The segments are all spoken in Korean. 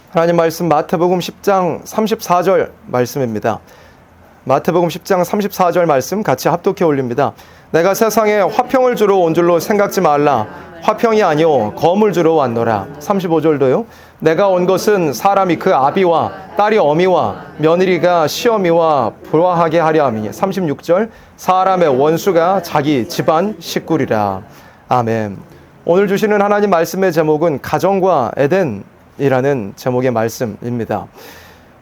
하나님 말씀 마태복음 10장 34절 말씀입니다. 마태복음 10장 34절 말씀 같이 합독해 올립니다. 내가 세상에 화평을 주러 온 줄로 생각지 말라. 화평이 아니오 검을 주러 왔노라. 35절도요. 내가 온 것은 사람이 그 아비와 딸이 어미와 며느리가 시어미와 불화하게 하려 함이니. 36절 사람의 원수가 자기 집안 식구리라. 아멘. 오늘 주시는 하나님 말씀의 제목은 가정과 에덴이라는 제목의 말씀입니다.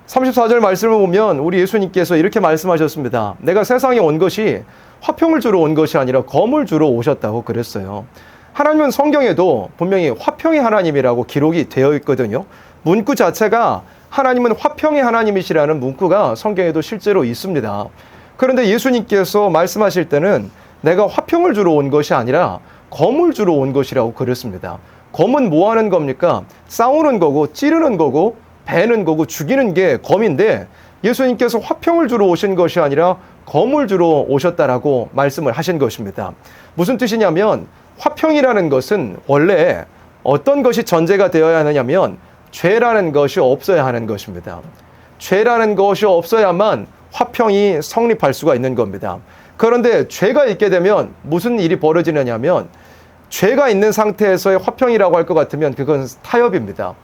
34절 말씀을 보면 우리 예수님께서 이렇게 말씀하셨습니다. 내가 세상에 온 것이 화평을 주러 온 것이 아니라 검을 주러 오셨다고 그랬어요. 하나님은 성경에도 분명히 화평의 하나님이라고 기록이 되어 있거든요. 문구 자체가 하나님은 화평의 하나님이시라는 문구가 성경에도 실제로 있습니다. 그런데 예수님께서 말씀하실 때는 내가 화평을 주러 온 것이 아니라 검을 주러 온 것이라고 그랬습니다. 검은 뭐 하는 겁니까? 싸우는 거고 찌르는 거고 베는 거고 죽이는 게 검인데 예수님께서 화평을 주러 오신 것이 아니라 검을 주러 오셨다라고 말씀을 하신 것입니다. 무슨 뜻이냐면 화평이라는 것은 원래 어떤 것이 전제가 되어야 하느냐면 죄라는 것이 없어야 하는 것입니다. 죄라는 것이 없어야만 화평이 성립할 수가 있는 겁니다. 그런데 죄가 있게 되면 무슨 일이 벌어지느냐면 죄가 있는 상태에서의 화평이라고 할 것 같으면 그건 타협입니다.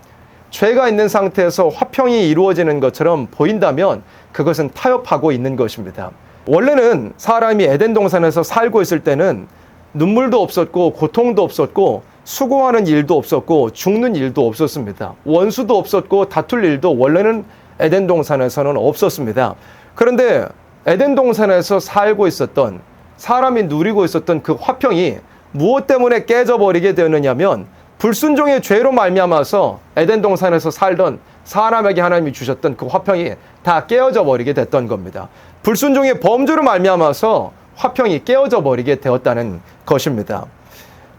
죄가 있는 상태에서 화평이 이루어지는 것처럼 보인다면 그것은 타협하고 있는 것입니다. 원래는 사람이 에덴 동산에서 살고 있을 때는 눈물도 없었고 고통도 없었고 수고하는 일도 없었고 죽는 일도 없었습니다. 원수도 없었고 다툴 일도 원래는 에덴 동산에서는 없었습니다. 그런데 에덴 동산에서 살고 있었던 사람이 누리고 있었던 그 화평이 무엇 때문에 깨져버리게 되느냐면 불순종의 죄로 말미암아서 에덴 동산에서 살던 사람에게 하나님이 주셨던 그 화평이 다 깨어져 버리게 됐던 겁니다. 불순종의 범죄로 말미암아서 화평이 깨어져 버리게 되었다는 것입니다.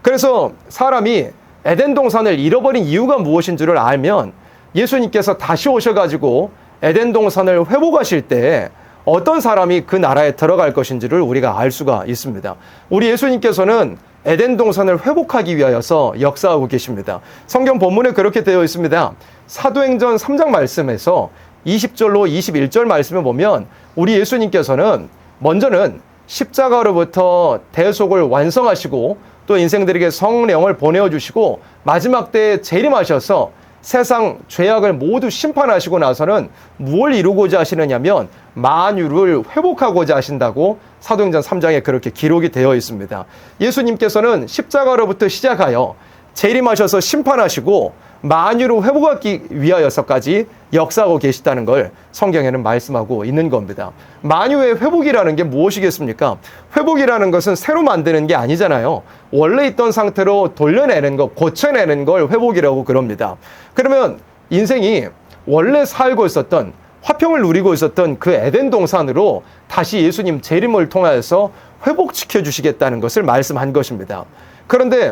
그래서 사람이 에덴 동산을 잃어버린 이유가 무엇인지를 알면 예수님께서 다시 오셔가지고 에덴 동산을 회복하실 때 어떤 사람이 그 나라에 들어갈 것인지를 우리가 알 수가 있습니다. 우리 예수님께서는 에덴 동산을 회복하기 위하여서 역사하고 계십니다. 성경 본문에 그렇게 되어 있습니다. 사도행전 3장 말씀에서 20절로 21절 말씀을 보면 우리 예수님께서는 먼저는 십자가로부터 대속을 완성하시고 또 인생들에게 성령을 보내어 주시고 마지막 때에 재림하셔서 세상 죄악을 모두 심판하시고 나서는 무엇을 이루고자 하시느냐면 만유를 회복하고자 하신다고 사도행전 3장에 그렇게 기록이 되어 있습니다. 예수님께서는 십자가로부터 시작하여 재림하셔서 심판하시고 만유를 회복하기 위하여서까지 역사하고 계시다는 걸 성경에는 말씀하고 있는 겁니다. 만유의 회복이라는 게 무엇이겠습니까? 회복이라는 것은 새로 만드는 게 아니잖아요. 원래 있던 상태로 돌려내는 것, 고쳐내는 걸 회복이라고 그럽니다. 그러면 인생이 원래 살고 있었던 화평을 누리고 있었던 그 에덴 동산으로 다시 예수님 재림을 통하여서 회복시켜 주시겠다는 것을 말씀한 것입니다. 그런데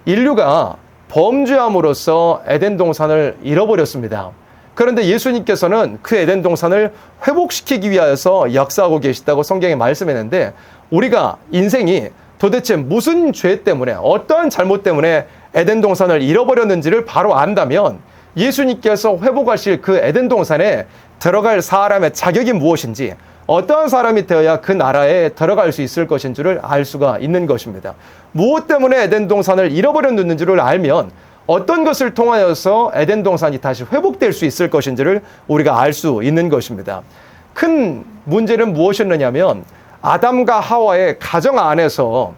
인류가 범죄함으로써 에덴 동산을 잃어버렸습니다. 그런데 예수님께서는 그 에덴 동산을 회복시키기 위하여서 역사하고 계시다고 성경에 말씀했는데 우리가 인생이 도대체 무슨 죄 때문에 어떠한 잘못 때문에 에덴 동산을 잃어버렸는지를 바로 안다면 예수님께서 회복하실 그 에덴 동산에 들어갈 사람의 자격이 무엇인지 어떠한 사람이 되어야 그 나라에 들어갈 수 있을 것인지를 알 수가 있는 것입니다. 무엇 때문에 에덴 동산을 잃어버렸는지를 알면 어떤 것을 통하여서 에덴 동산이 다시 회복될 수 있을 것인지를 우리가 알 수 있는 것입니다. 큰 문제는 무엇이었느냐면 아담과 하와의 가정 안에서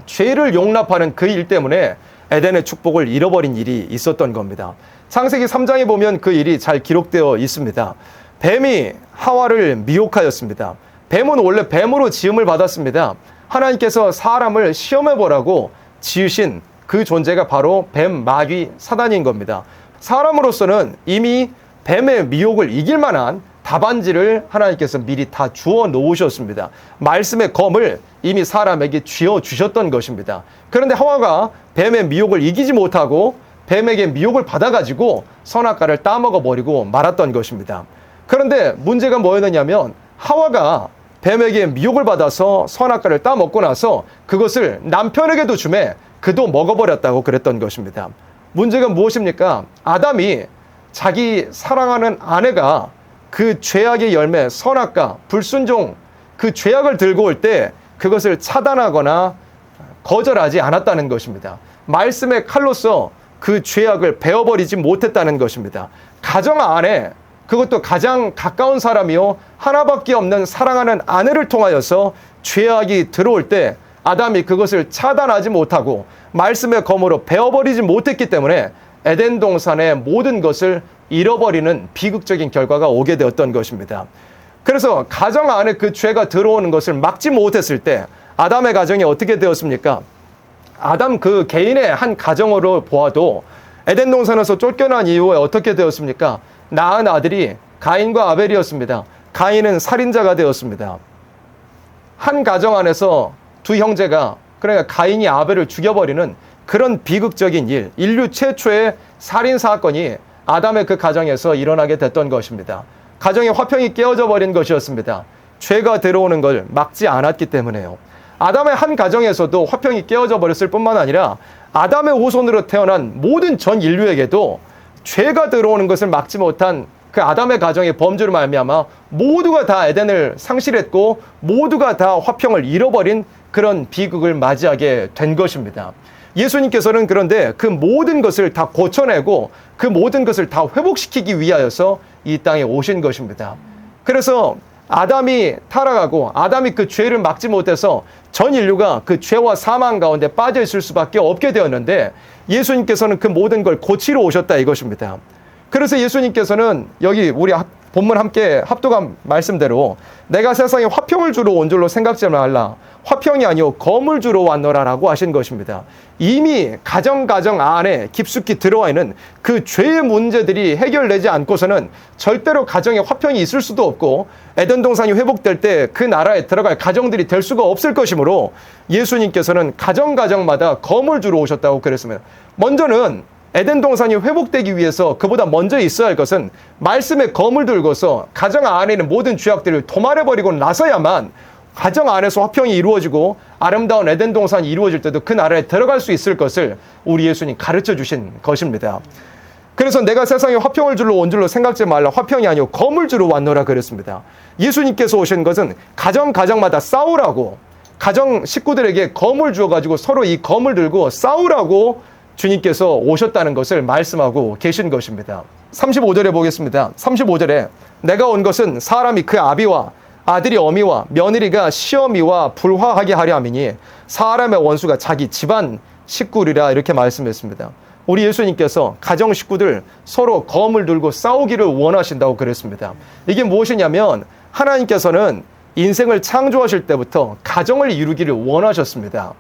죄를 용납하는 그 일 때문에 에덴의 축복을 잃어버린 일이 있었던 겁니다. 창세기 3장에 보면 그 일이 잘 기록되어 있습니다. 뱀이 하와를 미혹하였습니다. 뱀은 원래 뱀으로 지음을 받았습니다. 하나님께서 사람을 시험해보라고 지으신 그 존재가 바로 뱀, 마귀, 사단인 겁니다. 사람으로서는 이미 뱀의 미혹을 이길 만한 답안지를 하나님께서 미리 다 주어 놓으셨습니다. 말씀의 검을 이미 사람에게 쥐어 주셨던 것입니다. 그런데 하와가 뱀의 미혹을 이기지 못하고 뱀에게 미혹을 받아가지고 선악과를 따먹어 버리고 말았던 것입니다. 그런데 문제가 뭐였느냐면 하와가 뱀에게 미혹을 받아서 선악과를 따먹고 나서 그것을 남편에게도 주매 그도 먹어버렸다고 그랬던 것입니다. 문제가 무엇입니까? 아담이 자기 사랑하는 아내가 그 죄악의 열매, 선악과 불순종, 그 죄악을 들고 올 때 그것을 차단하거나 거절하지 않았다는 것입니다. 말씀의 칼로서 그 죄악을 베어버리지 못했다는 것입니다. 가정 안에, 그것도 가장 가까운 사람이요 하나밖에 없는 사랑하는 아내를 통하여서 죄악이 들어올 때 아담이 그것을 차단하지 못하고 말씀의 검으로 베어버리지 못했기 때문에 에덴 동산의 모든 것을 잃어버리는 비극적인 결과가 오게 되었던 것입니다. 그래서 가정 안에 그 죄가 들어오는 것을 막지 못했을 때 아담의 가정이 어떻게 되었습니까? 아담 그 개인의 한 가정으로 보아도 에덴 동산에서 쫓겨난 이후에 어떻게 되었습니까? 낳은 아들이 가인과 아벨이었습니다. 가인은 살인자가 되었습니다. 한 가정 안에서 두 형제가, 그러니까 가인이 아벨을 죽여버리는 그런 비극적인 일, 인류 최초의 살인 사건이 아담의 그 가정에서 일어나게 됐던 것입니다. 가정의 화평이 깨어져 버린 것이었습니다. 죄가 들어오는 걸 막지 않았기 때문에요. 아담의 한 가정에서도 화평이 깨어져 버렸을 뿐만 아니라 아담의 후손으로 태어난 모든 전 인류에게도 죄가 들어오는 것을 막지 못한 그 아담의 가정의 범죄로 말미암아 모두가 다 에덴을 상실했고 모두가 다 화평을 잃어버린 그런 비극을 맞이하게 된 것입니다. 예수님께서는 그런데 그 모든 것을 다 고쳐내고 그 모든 것을 다 회복시키기 위하여서 이 땅에 오신 것입니다. 그래서 아담이 타락하고 아담이 그 죄를 막지 못해서 전 인류가 그 죄와 사망 가운데 빠져 있을 수밖에 없게 되었는데 예수님께서는 그 모든 걸 고치러 오셨다 이것입니다. 그래서 예수님께서는 여기 우리 본문 함께 합독한 말씀대로 내가 세상에 화평을 주러 온 줄로 생각지 말라. 화평이 아니요 검을 주러 왔노라라고 하신 것입니다. 이미 가정 안에 깊숙이 들어와 있는 그 죄의 문제들이 해결되지 않고서는 절대로 가정에 화평이 있을 수도 없고 에덴 동산이 회복될 때 그 나라에 들어갈 가정들이 될 수가 없을 것이므로 예수님께서는 가정마다 검을 주러 오셨다고 그랬습니다. 먼저는 에덴 동산이 회복되기 위해서 그보다 먼저 있어야 할 것은 말씀의 검을 들고서 가정 안에 있는 모든 죄악들을 도말해버리고 나서야만 가정 안에서 화평이 이루어지고 아름다운 에덴 동산이 이루어질 때도 그 나라에 들어갈 수 있을 것을 우리 예수님 가르쳐 주신 것입니다. 그래서 내가 세상에 화평을 주러 온 줄로 생각지 말라. 화평이 아니요 검을 주러 왔노라 그랬습니다. 예수님께서 오신 것은 가정마다 싸우라고, 가정 식구들에게 검을 주어가지고 서로 이 검을 들고 싸우라고 주님께서 오셨다는 것을 말씀하고 계신 것입니다. 35절에 보겠습니다. 35절에 내가 온 것은 사람이 그 아비와 아들이 어미와 며느리가 시어미와 불화하게 하려 함이니 사람의 원수가 자기 집안 식구리라 이렇게 말씀했습니다. 우리 예수님께서 가정 식구들 서로 검을 들고 싸우기를 원하신다고 그랬습니다. 이게 무엇이냐면 하나님께서는 인생을 창조하실 때부터 가정을 이루기를 원하셨습니다.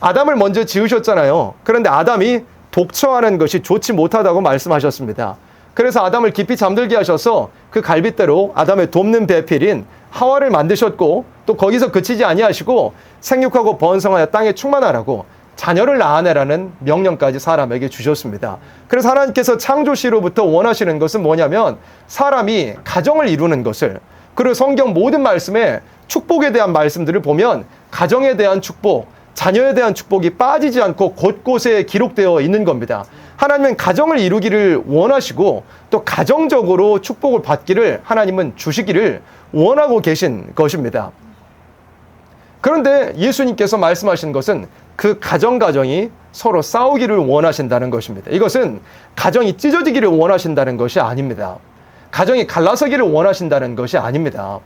아담을 먼저 지으셨잖아요. 그런데 아담이 독처하는 것이 좋지 못하다고 말씀하셨습니다. 그래서 아담을 깊이 잠들게 하셔서 그 갈빗대로 아담의 돕는 배필인 하와를 만드셨고 또 거기서 그치지 아니하시고 생육하고 번성하여 땅에 충만하라고 자녀를 낳아내라는 명령까지 사람에게 주셨습니다. 그래서 하나님께서 창조시로부터 원하시는 것은 뭐냐면 사람이 가정을 이루는 것을, 그리고 성경 모든 말씀에 축복에 대한 말씀들을 보면 가정에 대한 축복, 자녀에 대한 축복이 빠지지 않고 곳곳에 기록되어 있는 겁니다. 하나님은 가정을 이루기를 원하시고 또 가정적으로 축복을 받기를 하나님은 주시기를 원하고 계신 것입니다. 그런데 예수님께서 말씀하신 것은 그 가정이 서로 싸우기를 원하신다는 것입니다. 이것은 가정이 찢어지기를 원하신다는 것이 아닙니다. 가정이 갈라서기를 원하신다는 것이 아닙니다.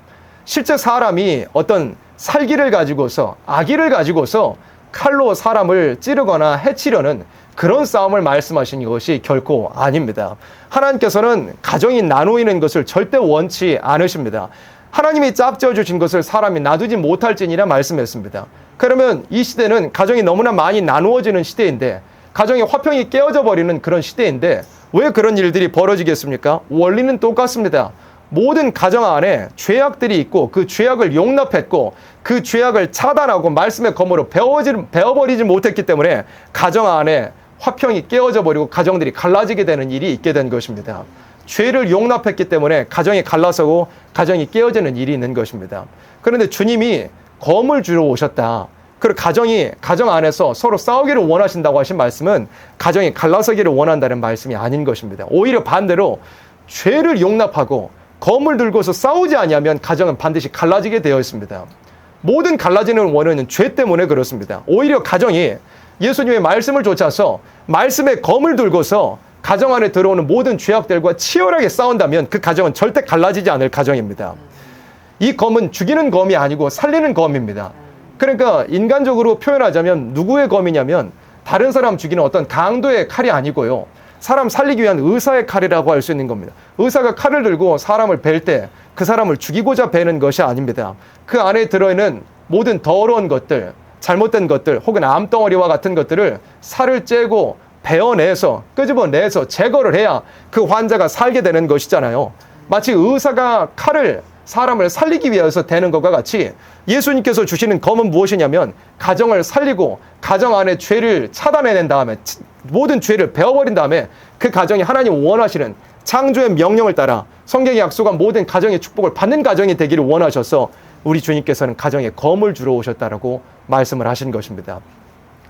실제 사람이 어떤 살기를 가지고서, 악의를 가지고서 칼로 사람을 찌르거나 해치려는 그런 싸움을 말씀하신 것이 결코 아닙니다. 하나님께서는 가정이 나누이는 것을 절대 원치 않으십니다. 하나님이 짝지어 주신 것을 사람이 놔두지 못할지니라 말씀했습니다. 그러면 이 시대는 가정이 너무나 많이 나누어지는 시대인데, 가정의 화평이 깨어져 버리는 그런 시대인데 왜 그런 일들이 벌어지겠습니까? 원리는 똑같습니다. 모든 가정 안에 죄악들이 있고 그 죄악을 용납했고 그 죄악을 차단하고 말씀의 검으로 베어버리지 못했기 때문에 가정 안에 화평이 깨어져 버리고 가정들이 갈라지게 되는 일이 있게 된 것입니다. 죄를 용납했기 때문에 가정이 갈라서고 가정이 깨어지는 일이 있는 것입니다. 그런데 주님이 검을 주러 오셨다. 그리고 가정 안에서 서로 싸우기를 원하신다고 하신 말씀은 가정이 갈라서기를 원한다는 말씀이 아닌 것입니다. 오히려 반대로 죄를 용납하고 검을 들고서 싸우지 아니하면 가정은 반드시 갈라지게 되어 있습니다. 모든 갈라지는 원인은 죄 때문에 그렇습니다. 오히려 가정이 예수님의 말씀을 좇아서 말씀의 검을 들고서 가정 안에 들어오는 모든 죄악들과 치열하게 싸운다면 그 가정은 절대 갈라지지 않을 가정입니다. 이 검은 죽이는 검이 아니고 살리는 검입니다. 그러니까 인간적으로 표현하자면 누구의 검이냐면 다른 사람 죽이는 어떤 강도의 칼이 아니고요. 사람 살리기 위한 의사의 칼이라고 할 수 있는 겁니다. 의사가 칼을 들고 사람을 벨 때 그 사람을 죽이고자 베는 것이 아닙니다. 그 안에 들어있는 모든 더러운 것들, 잘못된 것들, 혹은 암덩어리와 같은 것들을 살을 째고 베어내서 끄집어내서 제거를 해야 그 환자가 살게 되는 것이잖아요. 마치 의사가 칼을 사람을 살리기 위해서 대는 것과 같이 예수님께서 주시는 검은 무엇이냐면 가정을 살리고 가정 안에 죄를 차단해낸 다음에 모든 죄를 베어버린 다음에 그 가정이 하나님 원하시는 창조의 명령을 따라 성경이 약속한 모든 가정의 축복을 받는 가정이 되기를 원하셔서 우리 주님께서는 가정에 검을 주러 오셨다라고 말씀을 하신 것입니다.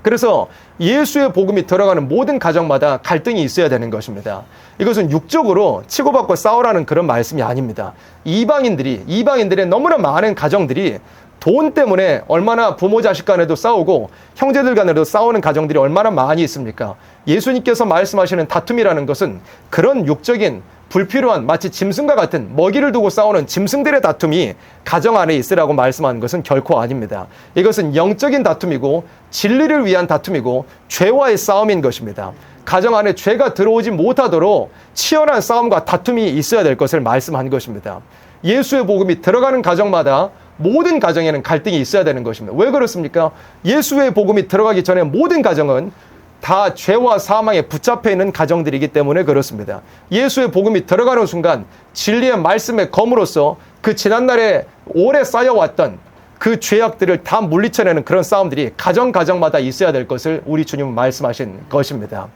그래서 예수의 복음이 들어가는 모든 가정마다 갈등이 있어야 되는 것입니다. 이것은 육적으로 치고받고 싸우라는 그런 말씀이 아닙니다. 이방인들의 너무나 많은 가정들이 돈 때문에 얼마나 부모 자식 간에도 싸우고 형제들 간에도 싸우는 가정들이 얼마나 많이 있습니까? 예수님께서 말씀하시는 다툼이라는 것은 그런 육적인 불필요한 마치 짐승과 같은 먹이를 두고 싸우는 짐승들의 다툼이 가정 안에 있으라고 말씀하는 것은 결코 아닙니다. 이것은 영적인 다툼이고 진리를 위한 다툼이고 죄와의 싸움인 것입니다. 가정 안에 죄가 들어오지 못하도록 치열한 싸움과 다툼이 있어야 될 것을 말씀한 것입니다. 예수의 복음이 들어가는 가정마다 모든 가정에는 갈등이 있어야 되는 것입니다. 왜 그렇습니까? 예수의 복음이 들어가기 전에 모든 가정은 다 죄와 사망에 붙잡혀 있는 가정들이기 때문에 그렇습니다. 예수의 복음이 들어가는 순간 진리의 말씀의 검으로서 그 지난날에 오래 쌓여왔던 그 죄악들을 다 물리쳐내는 그런 싸움들이 가정마다 있어야 될 것을 우리 주님은 말씀하신 것입니다.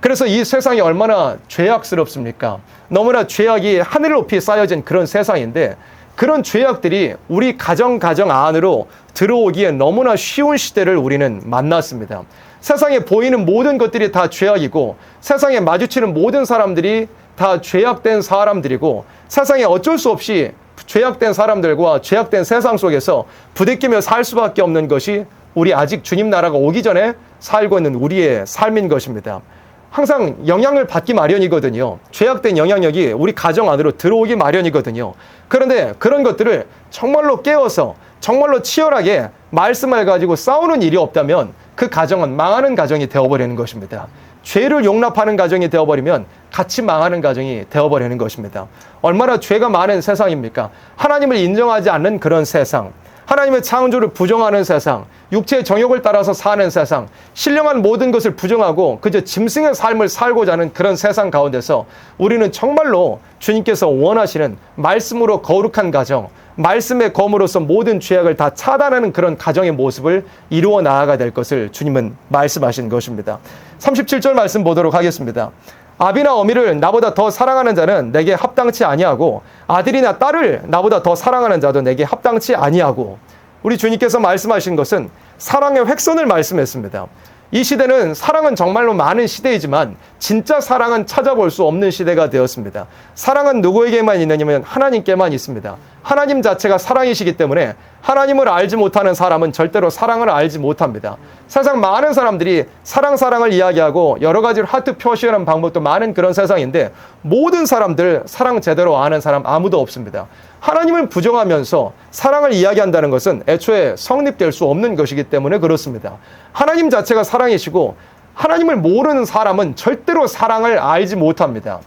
그래서 이 세상이 얼마나 죄악스럽습니까? 너무나 죄악이 하늘 높이 쌓여진 그런 세상인데 그런 죄악들이 우리 가정 안으로 들어오기에 너무나 쉬운 시대를 우리는 만났습니다. 세상에 보이는 모든 것들이 다 죄악이고 세상에 마주치는 모든 사람들이 다 죄악된 사람들이고 세상에 어쩔 수 없이 죄악된 사람들과 죄악된 세상 속에서 부대끼며 살 수밖에 없는 것이 우리 아직 주님 나라가 오기 전에 살고 있는 우리의 삶인 것입니다. 항상 영향을 받기 마련이거든요. 죄악된 영향력이 우리 가정 안으로 들어오기 마련이거든요. 그런데 그런 것들을 정말로 깨워서 정말로 치열하게 말씀을 가지고 싸우는 일이 없다면 그 가정은 망하는 가정이 되어버리는 것입니다. 죄를 용납하는 가정이 되어버리면 같이 망하는 가정이 되어버리는 것입니다. 얼마나 죄가 많은 세상입니까? 하나님을 인정하지 않는 그런 세상, 하나님의 창조를 부정하는 세상, 육체의 정욕을 따라서 사는 세상, 신령한 모든 것을 부정하고 그저 짐승의 삶을 살고자 하는 그런 세상 가운데서 우리는 정말로 주님께서 원하시는 말씀으로 거룩한 가정, 말씀의 검으로서 모든 죄악을 다 차단하는 그런 가정의 모습을 이루어 나아가야 될 것을 주님은 말씀하신 것입니다. 37절 말씀 보도록 하겠습니다. 아비나 어미를 나보다 더 사랑하는 자는 내게 합당치 아니하고 아들이나 딸을 나보다 더 사랑하는 자도 내게 합당치 아니하고. 우리 주님께서 말씀하신 것은 사랑의 획선을 말씀했습니다. 이 시대는 사랑은 정말로 많은 시대이지만 진짜 사랑은 찾아볼 수 없는 시대가 되었습니다. 사랑은 누구에게만 있느냐면 하나님께만 있습니다. 하나님 자체가 사랑이시기 때문에 하나님을 알지 못하는 사람은 절대로 사랑을 알지 못합니다. 세상 많은 사람들이 사랑을 이야기하고 여러 가지로 하트 표시하는 방법도 많은 그런 세상인데 모든 사람들 사랑 제대로 아는 사람 아무도 없습니다. 하나님을 부정하면서 사랑을 이야기한다는 것은 애초에 성립될 수 없는 것이기 때문에 그렇습니다. 하나님 자체가 사랑이시고 하나님을 모르는 사람은 절대로 사랑을 알지 못합니다.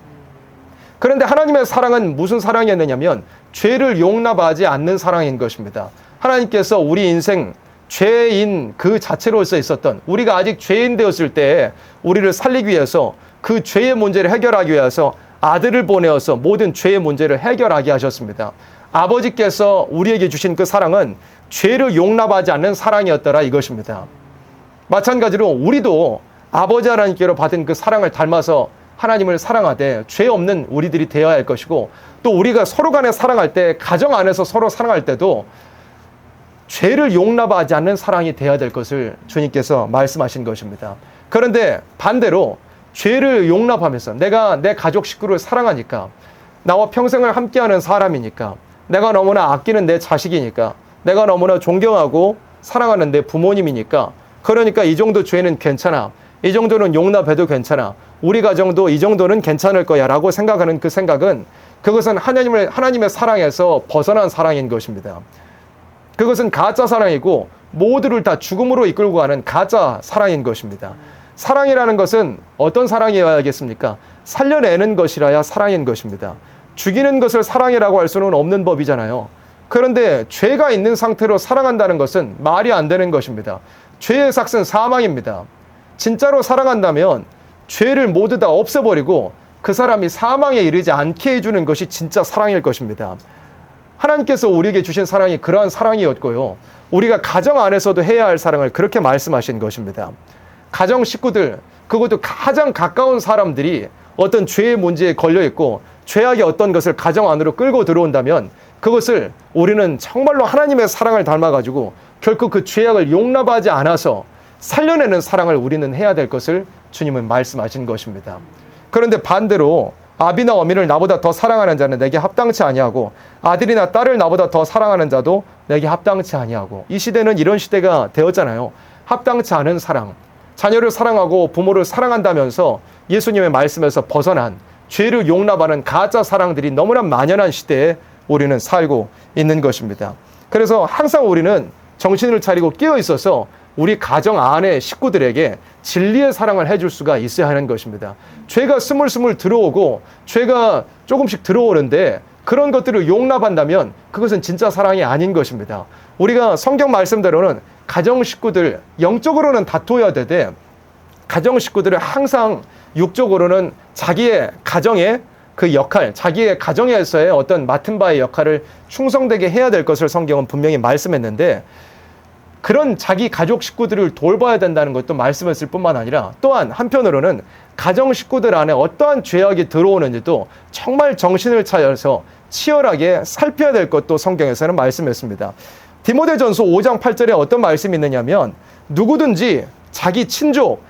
그런데 하나님의 사랑은 무슨 사랑이었느냐면 죄를 용납하지 않는 사랑인 것입니다. 하나님께서 우리 인생 죄인 그 자체로서 있었던 우리가 아직 죄인 되었을 때 우리를 살리기 위해서 그 죄의 문제를 해결하기 위해서 아들을 보내어서 모든 죄의 문제를 해결하게 하셨습니다. 아버지께서 우리에게 주신 그 사랑은 죄를 용납하지 않는 사랑이었더라 이것입니다. 마찬가지로 우리도 아버지 하나님께로 받은 그 사랑을 닮아서 하나님을 사랑하되 죄 없는 우리들이 되어야 할 것이고 또 우리가 서로 간에 사랑할 때 가정 안에서 서로 사랑할 때도 죄를 용납하지 않는 사랑이 돼야 될 것을 주님께서 말씀하신 것입니다. 그런데 반대로 죄를 용납하면서 내가 내 가족 식구를 사랑하니까, 나와 평생을 함께하는 사람이니까, 내가 너무나 아끼는 내 자식이니까, 내가 너무나 존경하고 사랑하는 내 부모님이니까, 그러니까 이 정도 죄는 괜찮아, 이 정도는 용납해도 괜찮아, 우리 가정도 이 정도는 괜찮을 거야 라고 생각하는 그 생각은, 그것은 하나님의 사랑에서 벗어난 사랑인 것입니다. 그것은 가짜 사랑이고 모두를 다 죽음으로 이끌고 가는 가짜 사랑인 것입니다. 사랑이라는 것은 어떤 사랑이어야겠습니까? 살려내는 것이라야 사랑인 것입니다. 죽이는 것을 사랑이라고 할 수는 없는 법이잖아요. 그런데 죄가 있는 상태로 사랑한다는 것은 말이 안 되는 것입니다. 죄의 삭은 사망입니다. 진짜로 사랑한다면 죄를 모두 다 없애버리고 그 사람이 사망에 이르지 않게 해주는 것이 진짜 사랑일 것입니다. 하나님께서 우리에게 주신 사랑이 그러한 사랑이었고요. 우리가 가정 안에서도 해야 할 사랑을 그렇게 말씀하신 것입니다. 가정 식구들, 그것도 가장 가까운 사람들이 어떤 죄의 문제에 걸려있고 죄악의 어떤 것을 가정 안으로 끌고 들어온다면 그것을 우리는 정말로 하나님의 사랑을 닮아가지고 결코 그 죄악을 용납하지 않아서 살려내는 사랑을 우리는 해야 될 것을 주님은 말씀하신 것입니다. 그런데 반대로 아비나 어미를 나보다 더 사랑하는 자는 내게 합당치 아니하고 아들이나 딸을 나보다 더 사랑하는 자도 내게 합당치 아니하고, 이 시대는 이런 시대가 되었잖아요. 합당치 않은 사랑, 자녀를 사랑하고 부모를 사랑한다면서 예수님의 말씀에서 벗어난 죄를 용납하는 가짜 사랑들이 너무나 만연한 시대에 우리는 살고 있는 것입니다. 그래서 항상 우리는 정신을 차리고 깨어 있어서 우리 가정 안의 식구들에게 진리의 사랑을 해줄 수가 있어야 하는 것입니다. 죄가 스물스물 들어오고 죄가 조금씩 들어오는데 그런 것들을 용납한다면 그것은 진짜 사랑이 아닌 것입니다. 우리가 성경 말씀대로는 가정 식구들, 영적으로는 다투어야 되되 가정 식구들을 항상 육적으로는 자기의 가정의 그 역할, 자기의 가정에서의 어떤 맡은 바의 역할을 충성되게 해야 될 것을 성경은 분명히 말씀했는데, 그런 자기 가족 식구들을 돌봐야 된다는 것도 말씀했을 뿐만 아니라 또한 한편으로는 가정 식구들 안에 어떠한 죄악이 들어오는지도 정말 정신을 차려서 치열하게 살펴야 될 것도 성경에서는 말씀했습니다. 디모데전서 5장 8절에 어떤 말씀이 있느냐면, 누구든지 자기 친족,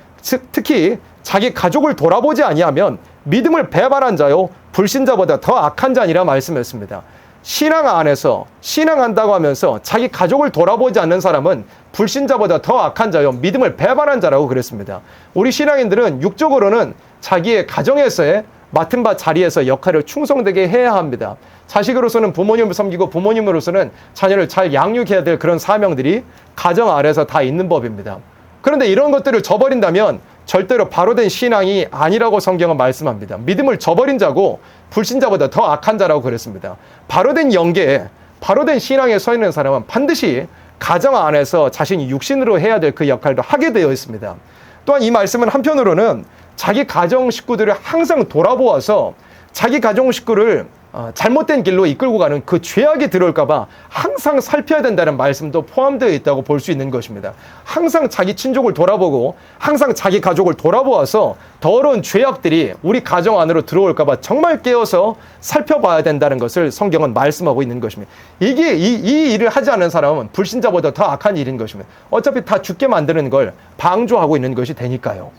특히 자기 가족을 돌아보지 아니하면 믿음을 배반한 자요 불신자보다 더 악한 자니라 말씀했습니다. 신앙 안에서 신앙한다고 하면서 자기 가족을 돌아보지 않는 사람은 불신자보다 더 악한 자요 믿음을 배반한 자라고 그랬습니다. 우리 신앙인들은 육적으로는 자기의 가정에서의 맡은 바 자리에서 역할을 충성되게 해야 합니다. 자식으로서는 부모님을 섬기고 부모님으로서는 자녀를 잘 양육해야 될 그런 사명들이 가정 안에서 다 있는 법입니다. 그런데 이런 것들을 저버린다면 절대로 바로된 신앙이 아니라고 성경은 말씀합니다. 믿음을 저버린 자고 불신자보다 더 악한 자라고 그랬습니다. 바로된 영계에, 바로된 신앙에 서 있는 사람은 반드시 가정 안에서 자신이 육신으로 해야 될 그 역할도 하게 되어 있습니다. 또한 이 말씀은 한편으로는 자기 가정 식구들을 항상 돌아보아서 자기 가정 식구를 잘못된 길로 이끌고 가는 그 죄악이 들어올까 봐 항상 살펴야 된다는 말씀도 포함되어 있다고 볼 수 있는 것입니다. 항상 자기 친족을 돌아보고 항상 자기 가족을 돌아보아서 더러운 죄악들이 우리 가정 안으로 들어올까 봐 정말 깨어서 살펴봐야 된다는 것을 성경은 말씀하고 있는 것입니다. 이게 이 일을 하지 않는 사람은 불신자보다 더 악한 일인 것입니다. 어차피 다 죽게 만드는 걸 방조하고 있는 것이 되니까요.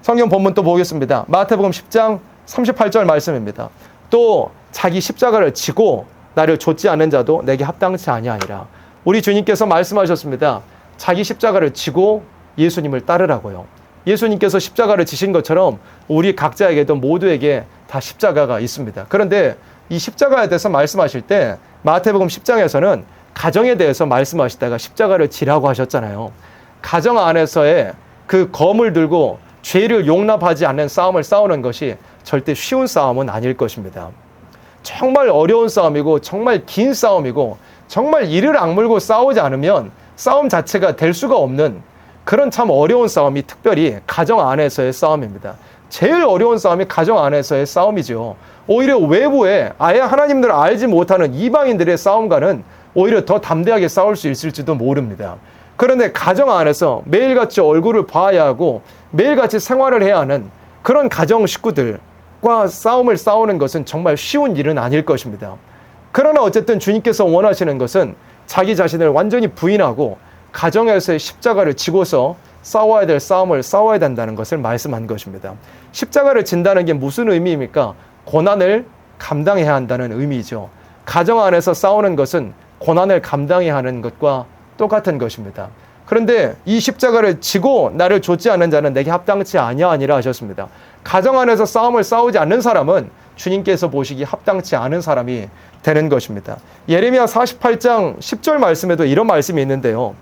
성경 본문 또 보겠습니다. 마태복음 10장 38절 말씀입니다. 또 자기 십자가를 지고 나를 좇지 않는 자도 내게 합당치 아니하니라. 우리 주님께서 말씀하셨습니다. 자기 십자가를 지고 예수님을 따르라고요. 예수님께서 십자가를 지신 것처럼 우리 각자에게도 모두에게 다 십자가가 있습니다. 그런데 이 십자가에 대해서 말씀하실 때 마태복음 10장에서는 가정에 대해서 말씀하시다가 십자가를 지라고 하셨잖아요. 가정 안에서의 그 검을 들고 죄를 용납하지 않는 싸움을 싸우는 것이 절대 쉬운 싸움은 아닐 것입니다. 정말 어려운 싸움이고 정말 긴 싸움이고 정말 이를 악물고 싸우지 않으면 싸움 자체가 될 수가 없는 그런 참 어려운 싸움이 특별히 가정 안에서의 싸움입니다. 제일 어려운 싸움이 가정 안에서의 싸움이죠. 오히려 외부에 아예 하나님들을 알지 못하는 이방인들의 싸움과는 오히려 더 담대하게 싸울 수 있을지도 모릅니다. 그런데 가정 안에서 매일같이 얼굴을 봐야 하고 매일같이 생활을 해야 하는 그런 가정 식구들과 싸움을 싸우는 것은 정말 쉬운 일은 아닐 것입니다. 그러나 어쨌든 주님께서 원하시는 것은 자기 자신을 완전히 부인하고 가정에서의 십자가를 지고서 싸워야 될 싸움을 싸워야 된다는 것을 말씀한 것입니다. 십자가를 진다는 게 무슨 의미입니까? 고난을 감당해야 한다는 의미죠. 가정 안에서 싸우는 것은 고난을 감당해야 하는 것과 똑같은 것입니다. 그런데 이 십자가를 지고 나를 좇지 않는 자는 내게 합당치 아니하니라 하셨습니다. 가정 안에서 싸움을 싸우지 않는 사람은 주님께서 보시기 합당치 않은 사람이 되는 것입니다. 예레미야 48장 10절 말씀에도 이런 말씀이 있는데요.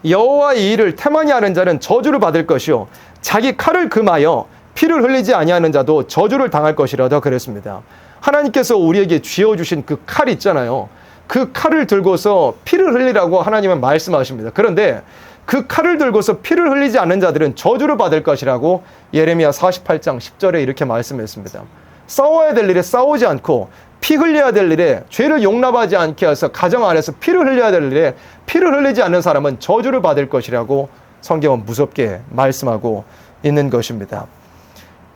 여호와의 일을 태만히 하는 자는 저주를 받을 것이요 자기 칼을 금하여 피를 흘리지 아니하는 자도 저주를 당할 것이라다 그랬습니다. 하나님께서 우리에게 쥐어주신 그 칼 있잖아요. 그 칼을 들고서 피를 흘리라고 하나님은 말씀하십니다. 그런데 그 칼을 들고서 피를 흘리지 않는 자들은 저주를 받을 것이라고 예레미야 48장 10절에 이렇게 말씀했습니다. 싸워야 될 일에 싸우지 않고 피 흘려야 될 일에 죄를 용납하지 않게 해서 가정 안에서 피를 흘려야 될 일에 피를 흘리지 않는 사람은 저주를 받을 것이라고 성경은 무섭게 말씀하고 있는 것입니다.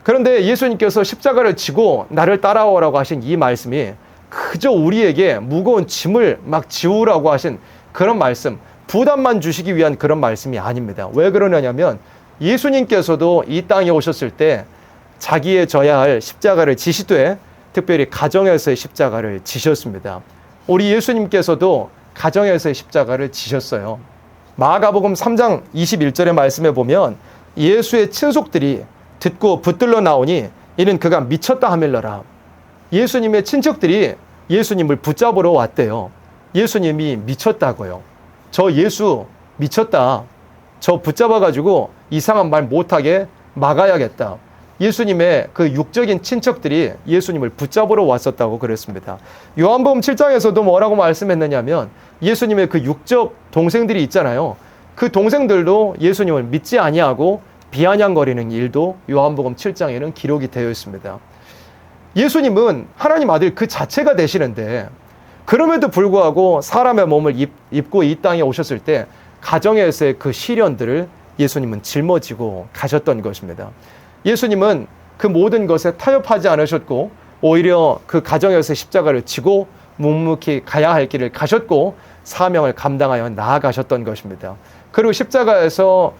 그런데 예수님께서 십자가를 지고 나를 따라오라고 하신 이 말씀이 그저 우리에게 무거운 짐을 막 지우라고 하신 그런 말씀, 부담만 주시기 위한 그런 말씀이 아닙니다. 왜 그러냐면 예수님께서도 이 땅에 오셨을 때 자기의 져야 할 십자가를 지시되 특별히 가정에서의 십자가를 지셨습니다. 우리 예수님께서도 가정에서의 십자가를 지셨어요. 마가복음 3장 21절의 말씀에 보면 예수의 친속들이 듣고 붙들러 나오니 이는 그가 미쳤다 하밀러라. 예수님의 친척들이 예수님을 붙잡으러 왔대요. 예수님이 미쳤다고요. 저 예수 미쳤다. 저 붙잡아가지고 이상한 말 못하게 막아야겠다. 예수님의 그 육적인 친척들이 예수님을 붙잡으러 왔었다고 그랬습니다. 요한복음 7장에서도 뭐라고 말씀했느냐면 예수님의 그 육적 동생들이 있잖아요. 그 동생들도 예수님을 믿지 아니하고 비아냥거리는 일도 요한복음 7장에는 기록이 되어 있습니다. 예수님은 하나님 아들 그 자체가 되시는데 그럼에도 불구하고 사람의 몸을 입고 이 땅에 오셨을 때 가정에서의 그 시련들을 예수님은 짊어지고 가셨던 것입니다. 예수님은 그 모든 것에 타협하지 않으셨고 오히려 그 가정에서의 십자가를 지고 묵묵히 가야 할 길을 가셨고 사명을 감당하여 나아가셨던 것입니다. 그리고 십자가에서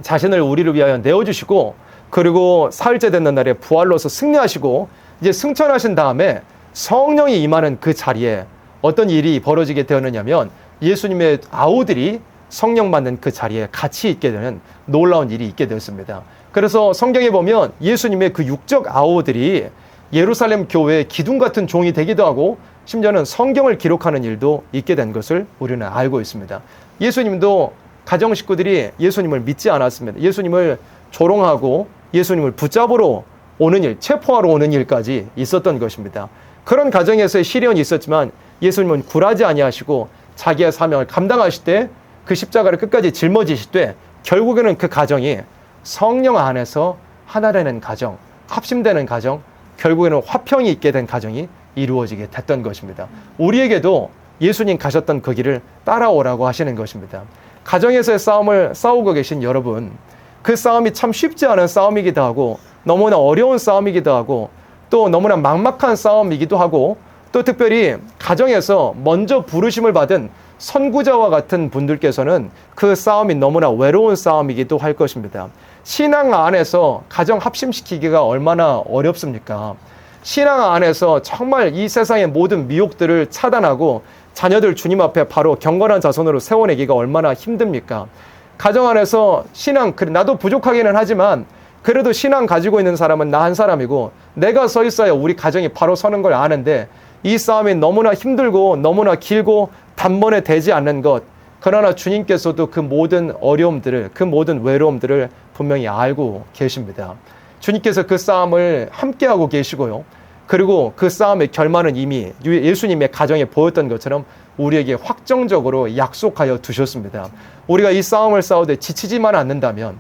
자신을 우리를 위하여 내어주시고 그리고 사흘째 되는 날에 부활로서 승리하시고 이제 승천하신 다음에 성령이 임하는 그 자리에 어떤 일이 벌어지게 되었느냐면 예수님의 아우들이 성령 받는 그 자리에 같이 있게 되는 놀라운 일이 있게 되었습니다. 그래서 성경에 보면 예수님의 그 육적 아우들이 예루살렘 교회의 기둥 같은 종이 되기도 하고 심지어는 성경을 기록하는 일도 있게 된 것을 우리는 알고 있습니다. 예수님도 가정 식구들이 예수님을 믿지 않았습니다. 예수님을 조롱하고 예수님을 붙잡으러 오는 일, 체포하러 오는 일까지 있었던 것입니다. 그런 가정에서의 시련이 있었지만 예수님은 굴하지 아니하시고 자기의 사명을 감당하실 때 그 십자가를 끝까지 짊어지실 때 결국에는 그 가정이 성령 안에서 하나 되는 가정, 합심되는 가정, 결국에는 화평이 있게 된 가정이 이루어지게 됐던 것입니다. 우리에게도 예수님 가셨던 그 길을 따라오라고 하시는 것입니다. 가정에서의 싸움을 싸우고 계신 여러분, 그 싸움이 참 쉽지 않은 싸움이기도 하고 너무나 어려운 싸움이기도 하고 또 너무나 막막한 싸움이기도 하고 또 특별히 가정에서 먼저 부르심을 받은 선구자와 같은 분들께서는 그 싸움이 너무나 외로운 싸움이기도 할 것입니다. 신앙 안에서 가정 합심시키기가 얼마나 어렵습니까? 신앙 안에서 정말 이 세상의 모든 미혹들을 차단하고 자녀들 주님 앞에 바로 경건한 자손으로 세워내기가 얼마나 힘듭니까? 가정 안에서 신앙, 그래 나도 부족하기는 하지만 그래도 신앙 가지고 있는 사람은 나 한 사람이고 내가 서 있어야 우리 가정이 바로 서는 걸 아는데 이 싸움이 너무나 힘들고 너무나 길고 단번에 되지 않는 것, 그러나 주님께서도 그 모든 어려움들을, 그 모든 외로움들을 분명히 알고 계십니다. 주님께서 그 싸움을 함께하고 계시고요. 그리고 그 싸움의 결말은 이미 예수님의 가정에 보였던 것처럼 우리에게 확정적으로 약속하여 두셨습니다. 우리가 이 싸움을 싸우되 지치지만 않는다면,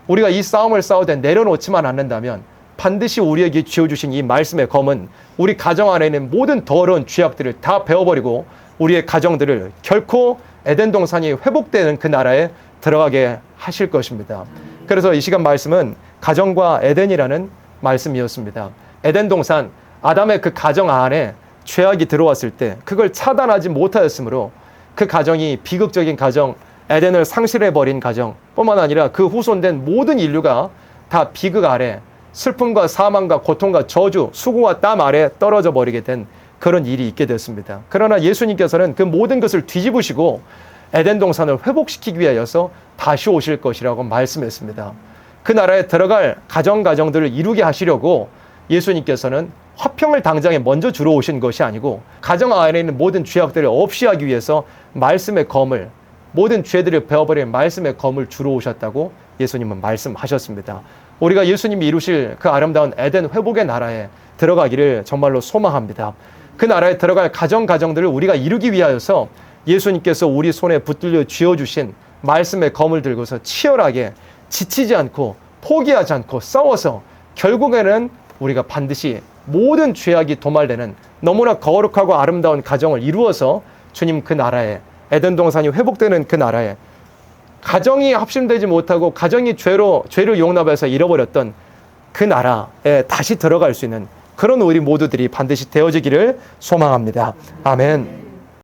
우리가 이 싸움을 싸우되 내려놓지만 않는다면 반드시 우리에게 쥐어주신 이 말씀의 검은 우리 가정 안에 있는 모든 더러운 죄악들을 다 베어버리고 우리의 가정들을 결코 에덴 동산이 회복되는 그 나라에 들어가게 하실 것입니다. 그래서 이 시간 말씀은 가정과 에덴이라는 말씀이었습니다. 에덴 동산, 아담의 그 가정 안에 죄악이 들어왔을 때 그걸 차단하지 못하였으므로 그 가정이 비극적인 가정, 에덴을 상실해버린 가정 뿐만 아니라 그 후손된 모든 인류가 다 비극 아래 슬픔과 사망과 고통과 저주, 수고와 땀 아래 떨어져 버리게 된 그런 일이 있게 됐습니다. 그러나 예수님께서는 그 모든 것을 뒤집으시고 에덴 동산을 회복시키기 위하여서 다시 오실 것이라고 말씀했습니다. 그 나라에 들어갈 가정들을 이루게 하시려고 예수님께서는 화평을 당장에 먼저 주러 오신 것이 아니고 가정 안에 있는 모든 죄악들을 없이 하기 위해서 말씀의 검을, 모든 죄들을 베어버린 말씀의 검을 주러 오셨다고 예수님은 말씀하셨습니다. 우리가 예수님이 이루실 그 아름다운 에덴 회복의 나라에 들어가기를 정말로 소망합니다. 그 나라에 들어갈 가정들을 우리가 이루기 위하여서 예수님께서 우리 손에 붙들려 쥐어주신 말씀의 검을 들고서 치열하게 지치지 않고 포기하지 않고 싸워서 결국에는 우리가 반드시 모든 죄악이 도말되는 너무나 거룩하고 아름다운 가정을 이루어서 주님 그 나라에, 에덴 동산이 회복되는 그 나라에, 가정이 합심되지 못하고 가정이 죄를 용납해서 잃어버렸던 그 나라에 다시 들어갈 수 있는 그런 우리 모두들이 반드시 되어지기를 소망합니다. 아멘.